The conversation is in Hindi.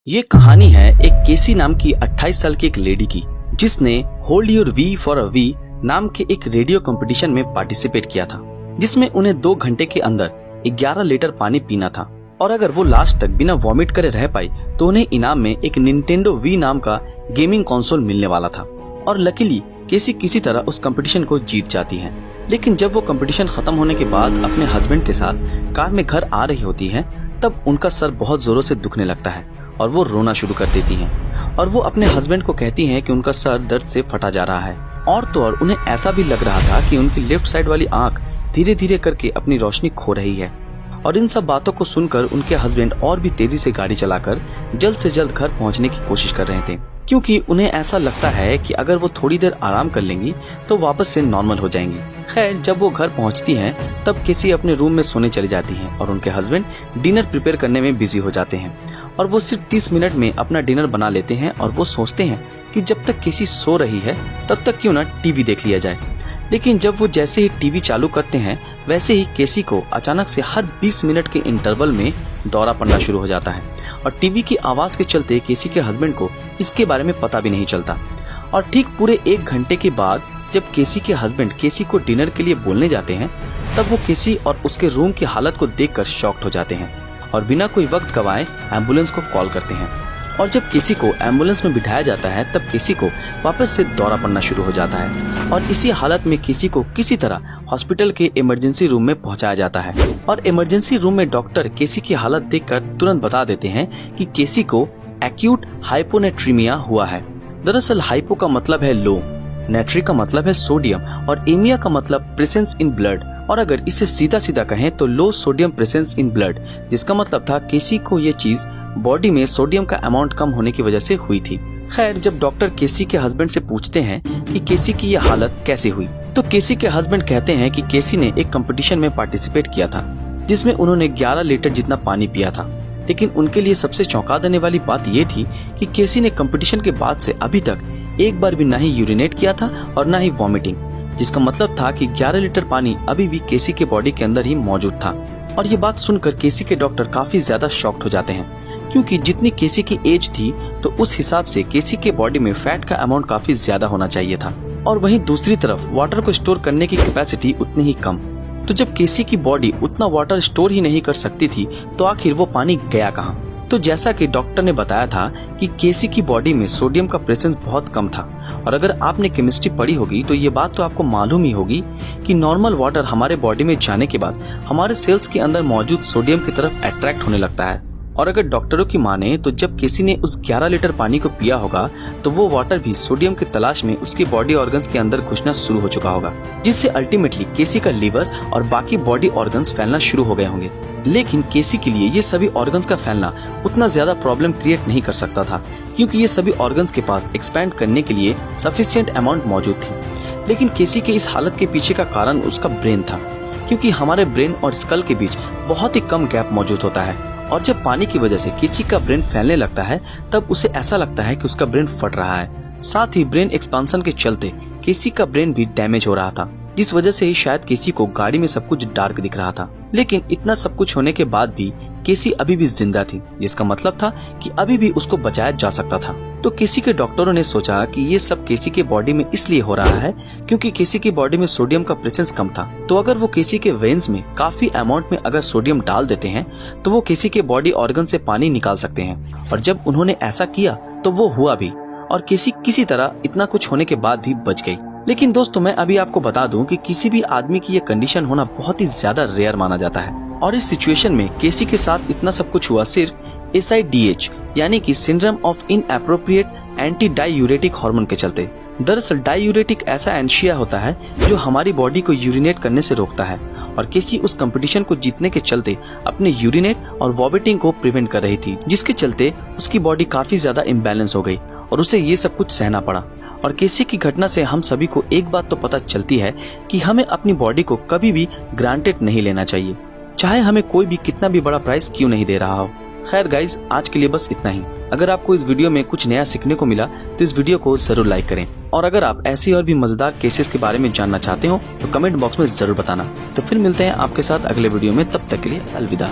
ये कहानी है एक केसी नाम की 28 साल की एक लेडी की, जिसने hold your wee for a wee नाम के एक रेडियो कंपटीशन में पार्टिसिपेट किया था, जिसमें उन्हें 2 घंटे के अंदर 11 लीटर पानी पीना था और अगर वो लास्ट तक बिना वॉमिट करे रह पाई तो उन्हें इनाम में एक निंटेंडो वी नाम का गेमिंग कंसोल मिलने वाला था। और लकीली केसी किसी तरह उस कंपटीशन को जीत जाती है। लेकिन जब वो कंपटीशन खत्म होने के बाद अपने हस्बैंड के साथ कार में घर आ रही होती है, तब उनका सर बहुत जोरों से दुखने लगता है और वो रोना शुरू कर देती हैं और वो अपने हस्बैंड को कहती हैं कि उनका सर दर्द से फटा जा रहा है। और तो और उन्हें ऐसा भी लग रहा था कि उनकी लेफ्ट साइड वाली आंख धीरे धीरे करके अपनी रोशनी खो रही है। और इन सब बातों को सुनकर उनके हस्बैंड और भी तेजी से गाड़ी चलाकर जल्द से जल्द घर पहुंचने की कोशिश कर रहे थे, क्योंकि उन्हें ऐसा लगता है कि अगर वो थोड़ी देर आराम कर लेंगी तो वापस से नॉर्मल हो जाएंगी। खैर, जब वो घर पहुंचती हैं तब केसी अपने रूम में सोने चली जाती हैं और उनके हस्बैंड डिनर प्रिपेयर करने में बिजी हो जाते हैं और वो सिर्फ 30 मिनट में अपना डिनर बना लेते हैं और वो सोचते हैं कि जब तक केसी सो रही है तब तक क्यों ना टीवी देख लिया जाए। लेकिन जब वो जैसे ही टीवी चालू करते हैं वैसे ही केसी को अचानक से हर 20 मिनट के इंटरवल में दौरा पड़ना शुरू हो जाता है और टीवी की आवाज के चलते केसी के हस्बैंड को इसके बारे में पता भी नहीं चलता। और ठीक पूरे 1 घंटे के बाद जब केसी के हस्बैंड केसी को डिनर के लिए बोलने जाते हैं, तब वो केसी और उसके रूम की हालत को देखकर शॉक्ड हो जाते हैं और बिना कोई वक्त गवाए एम्बुलेंस को कॉल करते हैं। और जब केसी को एम्बुलेंस में बिठाया जाता है तब केसी को वापस से दौरा पड़ना शुरू हो जाता है और इसी हालत में केसी को किसी तरह हॉस्पिटल के इमरजेंसी रूम में पहुंचाया जाता है। और इमरजेंसी रूम में डॉक्टर केसी की हालत देखकर तुरंत बता देते हैं कि केसी को एक्यूट हाइपोनेट्रीमिया हुआ है। दरअसल हाइपो का मतलब है लो, नेट्री का मतलब है सोडियम और एमिया का मतलब प्रेजेंस इन ब्लड, और अगर इसे सीधा सीधा कहें तो लो सोडियम प्रेजेंस इन ब्लड, जिसका मतलब था केसी को ये चीज बॉडी में सोडियम का अमाउंट कम होने की वजह से हुई थी। खैर, जब डॉक्टर केसी के हस्बैंड से पूछते हैं कि केसी की ये हालत कैसे हुई, तो केसी के हस्बैंड कहते हैं कि केसी ने एक कंपटीशन में पार्टिसिपेट किया था जिसमें उन्होंने 11 लीटर जितना पानी पिया था। लेकिन उनके लिए सबसे चौंका देने वाली बात ये थी कि केसी ने कंपटीशन के बाद से अभी तक एक बार भी ना ही यूरिनेट किया था और ना ही वॉमिटिंग, जिसका मतलब था कि 11 लीटर पानी अभी भी केसी के बॉडी के अंदर ही मौजूद था। और ये बात सुनकर केसी के डॉक्टर काफी ज्यादा शॉक्ड हो जाते हैं, क्योंकि जितनी केसी की एज थी तो उस हिसाब से केसी के बॉडी में फैट का अमाउंट काफी ज्यादा होना चाहिए था, और वहीं दूसरी तरफ वाटर को स्टोर करने की कैपेसिटी उतनी ही कम। तो जब केसी की बॉडी उतना वाटर स्टोर ही नहीं कर सकती थी तो आखिर वो पानी गया कहाँ? तो जैसा कि डॉक्टर ने बताया था कि केसी की बॉडी में सोडियम का प्रेजेंस बहुत कम था, और अगर आपने केमिस्ट्री पढ़ी होगी तो ये बात तो आपको मालूम ही होगी कि नॉर्मल वाटर हमारे बॉडी में जाने के बाद हमारे सेल्स के अंदर मौजूद सोडियम की तरफ अट्रैक्ट होने लगता है। और अगर डॉक्टरों की माने तो जब केसी ने उस 11 लीटर पानी को पिया होगा तो वो वाटर भी सोडियम की तलाश में उसके बॉडी ऑर्गन्स के अंदर घुसना शुरू हो चुका होगा, जिससे अल्टीमेटली केसी का लीवर और बाकी बॉडी ऑर्गन्स फैलना शुरू हो गए होंगे। लेकिन केसी के लिए ये सभी ऑर्गन्स का फैलना उतना ज्यादा प्रॉब्लम क्रिएट नहीं कर सकता था, क्योंकि ये सभी ऑर्गन्स के पास एक्सपैंड करने के लिए सफिशिएंट अमाउंट मौजूद थी। लेकिन केसी के इस हालत के पीछे का कारण उसका ब्रेन था, क्योंकि हमारे ब्रेन और स्कल के बीच बहुत ही कम गैप मौजूद होता है, और जब पानी की वजह से किसी का ब्रेन फैलने लगता है तब उसे ऐसा लगता है कि उसका ब्रेन फट रहा है। साथ ही ब्रेन एक्सपांशन के चलते केसी का ब्रेन भी डैमेज हो रहा था, जिस वजह से ही शायद केसी को गाड़ी में सब कुछ डार्क दिख रहा था। लेकिन इतना सब कुछ होने के बाद भी केसी अभी भी जिंदा थी, जिसका मतलब था कि अभी भी उसको बचाया जा सकता था। तो केसी के डॉक्टरों ने सोचा कि ये सब केसी के बॉडी में इसलिए हो रहा है क्योंकि केसी की बॉडी में सोडियम का प्रेजेंस कम था। तो अगर वो केसी के वेन्स में काफी अमाउंट में अगर सोडियम डाल देते हैं तो वो केसी के बॉडी ऑर्गन से पानी निकाल सकते हैं। और जब उन्होंने ऐसा किया तो वो हुआ भी, और केसी किसी तरह इतना कुछ होने के बाद भी बच गई। लेकिन दोस्तों, मैं अभी आपको बता दूं कि किसी भी आदमी की ये कंडीशन होना बहुत ही ज्यादा रेयर माना जाता है, और इस सिचुएशन में केसी के साथ इतना सब कुछ हुआ सिर्फ SIDH यानी कि syndrome of inappropriate anti diuretic hormone के चलते। दरअसल डाईयूरेटिक ऐसा एनशिया होता है जो हमारी बॉडी को यूरिनेट करने से रोकता है, और केसी उस कंपटीशन को जीतने के चलते अपने यूरिनेट और वॉमिटिंग को प्रिवेंट कर रही थी, जिसके चलते उसकी बॉडी काफी ज्यादा इम्बैलेंस हो गई और उसे ये सब कुछ सहना पड़ा। और केसी की घटना से हम सभी को एक बात तो पता चलती है कि हमें अपनी बॉडी को कभी भी ग्रांटेड नहीं लेना चाहिए, चाहे हमें कोई भी कितना भी बड़ा प्राइस क्यों नहीं दे रहा हो। खैर गाइज, आज के लिए बस इतना ही। अगर आपको इस वीडियो में कुछ नया सीखने को मिला तो इस वीडियो को जरूर लाइक करें, और अगर आप ऐसे और भी मजेदार केसेस के बारे में जानना चाहते हो तो कमेंट बॉक्स में जरूर बताना। तो फिर मिलते हैं आपके साथ अगले वीडियो में, तब तक के लिए अलविदा।